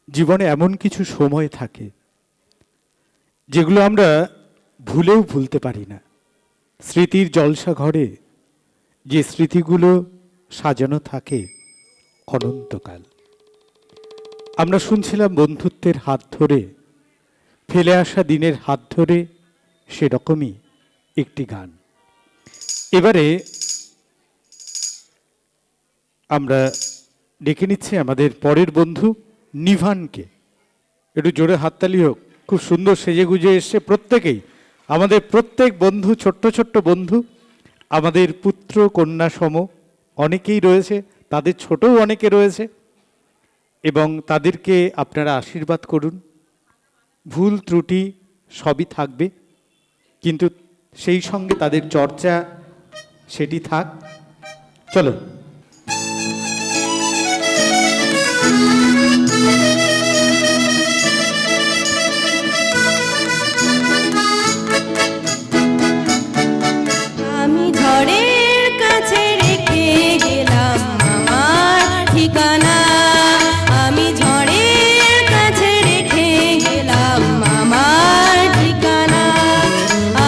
জীবনে এমন কিছু সময় থাকে যেগুলো আমরা ভুলেও ভুলতে পারি না। স্মৃতির জলসা ঘরে যে স্মৃতিগুলো সাজানো থাকে অনন্তকাল। আমরা শুনছিলাম বন্ধুত্বের হাত ধরে, ফেলে আসা দিনের হাত ধরে, সেরকমই একটি গান। এবারে আমরা ডেকে নিচ্ছি আমাদের পরের বন্ধু নিভানকে। একটু জোরে হাততালি হোক। খুব সুন্দর সেজে গুজে এসছে প্রত্যেকেই, আমাদের প্রত্যেক বন্ধু, ছোট্ট ছোট্ট বন্ধু, আমাদের পুত্র কন্যা সম অনেকেই রয়েছে, তাদের ছোটও অনেকে রয়েছে, এবং তাদেরকে আপনারা আশীর্বাদ করুন। ভুল ত্রুটি সবই থাকবে, কিন্তু সেই সঙ্গে তাদের চর্চা সেটি থাক। চলো। আমি ঝড়ের কাছে রেখে গেলাম আমার ঠিকানা, আমি ঝড়ের কাছে রেখে গেলাম আমার ঠিকানা।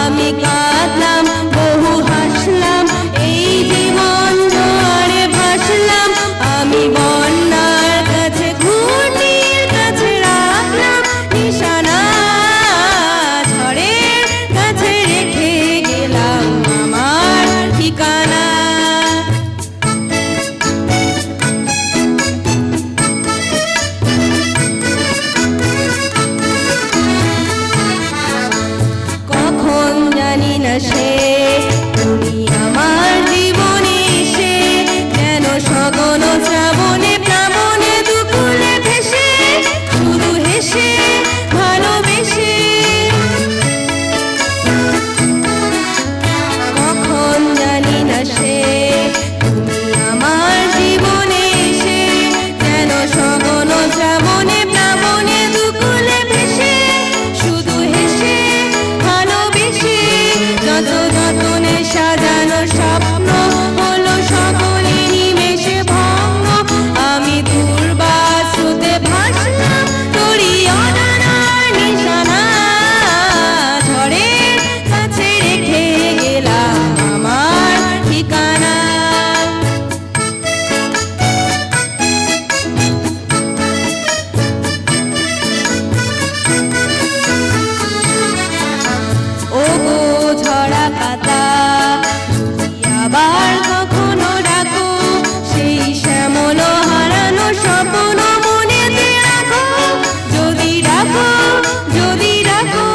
আমি কাঁদলাম, বহু হাসলাম, এই জীবন জোয়ারে ভাসলাম। আমি বন্যার কাছে, ঘূর্ণির কাছে রাখলাম নিশানা, ঝড়ের কাছে রেখে গেলাম আমার ঠিকানা। কখন জানি না সে তুমি আমার জীবনে এসে, যেন সগন শ্রাবণে প্লাবনে দুকুলে ভেসে, শুধু হেসে ভালোবেসে। কখন জানি না সে তুমি আমার জীবনে এসে, যেন সগন শ্রাবণে প্লাবনে দুকুলে ভেসে, শুধু হেসে ভালোবেসে। যত যতনে সাজানো স্বপ্ন হলো সকলে নিমেষে ভঙ্গ। আমি দুর্বার স্রোতে ভাসলাম তোরই অজানার নিশানা, ঝড়ের কাছে রেখে গেলাম আমার ঠিকানা। ও গো ঝরা পাতা, যদি আবার কখনো ডাকো, সেই শ্যামল হারানো স্বপ্ন মনেতে রাখো, যদি ডাকো, যদি ডাকো।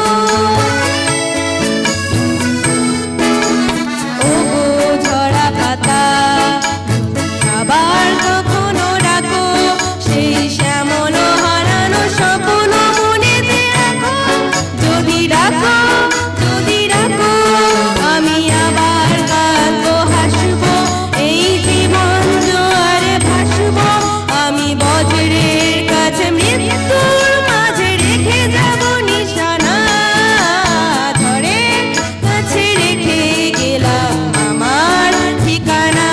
ও গো ঝরা পাতা, যদি আবার কখনো ডাকো, সেই শ্যামল হারানো স্বপ্ন মনেতে রাখো, যদি ডাকো, যদি ডাকো। আমি আবার কাঁদবো, হাসবো, এই জীবন জোয়ারে ভাসবো। আমি বজ্রের কাছে, মৃত্যুর মাঝে রেখে যাব নিশানা, ঝড়ের কাছে রেখে গেলাম আমার ঠিকানা।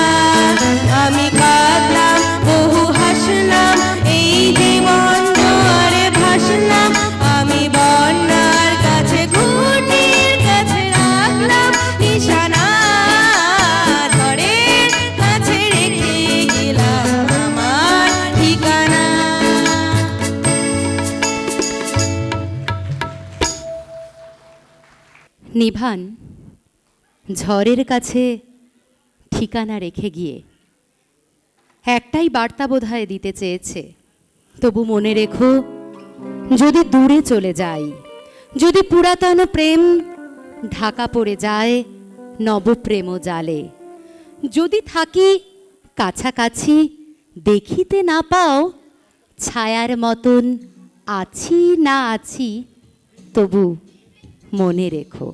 আমি কাঁদলাম, বহু হাসলাম, এই জীবন জোয়ারে ভাসলাম। আমি বন্যার কাছে, ঘূর্ণির কাছে রাখলাম নিশানা, ঝড়ের কাছে রেখে গেলাম আমার ঠিকানা। নিভান ঝড়ের কাছে ঠিকানা রেখে গিয়ে একটাই বার্তা বোধহয় দিতে চেয়েছে, তবু মনে রেখো, যদি দূরে চলে যাই, যদি পুরাতন প্রেম ঢাকা পড়ে যায় নবপ্রেম জালে, যদি থাকি কাছাকাছি দেখিতে না পাও, ছায়ার মতন আছি না আছি, তবু মনে রেখো।